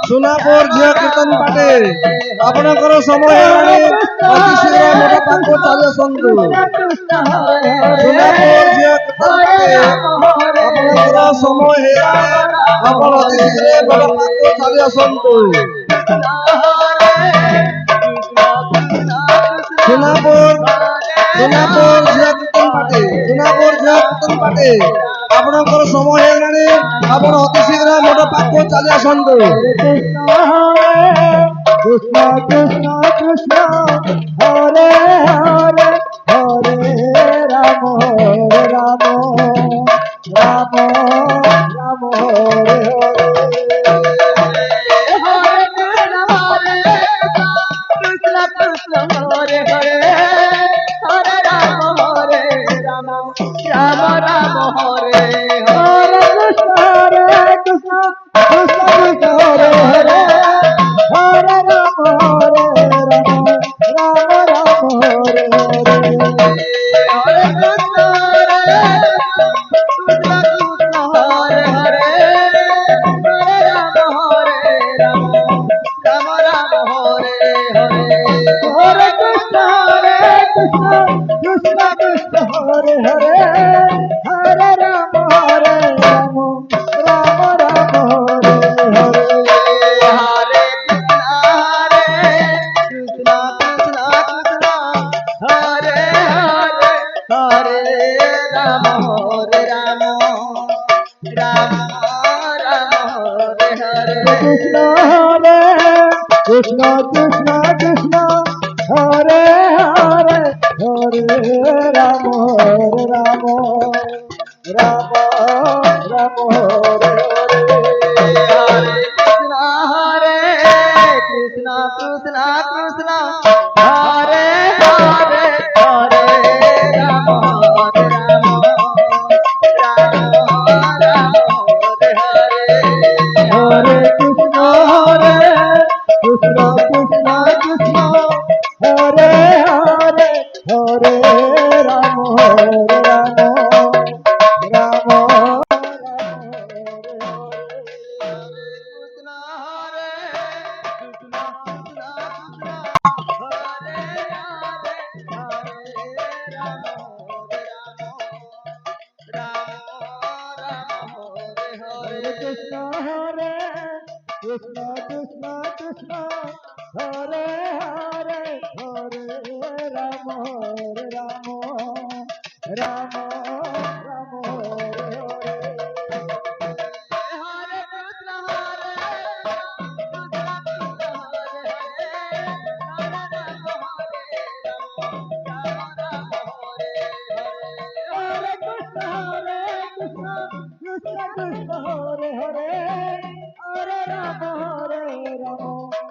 সোনাপুর ঝিয়া কীর্তন পাঠে আপনার সময় অতি শীঘ্র মোটা পাঙ্ক চালু সন্তু। সোনাপুর ঝিয়া কীর্তন পাঠে আপনার সময় আপন অতি শীঘ্র মোটা পাঙ্ক চালু সন্তু। সোনাপুর ঝিয়া কীর্তন পাঠে আপনার সময় হয়ে গেলে আপন অতি শীঘ্র মোটা পাঙ্ক চালু সন্তু। কৃষ্ণ কৃষ্ণ কৃষ্ণ হরে হরে হরে রাম রাম রাম রাম হরে Krishna Krishna Krishna Hare Hare Hare Rama Rama Rama Rama Hare Hare Krishna Krishna Krishna Hare Hare Hare Rama Rama Hare Krishna Krishna Krishna Krishna Hare Hare Hare Rama Rama Rama Krishna Hare Krishna Krishna Krishna Hare Hare Hare Rama Rama Rama Rama Hare Krishna Krishna Hare Hare Hare Rama Rama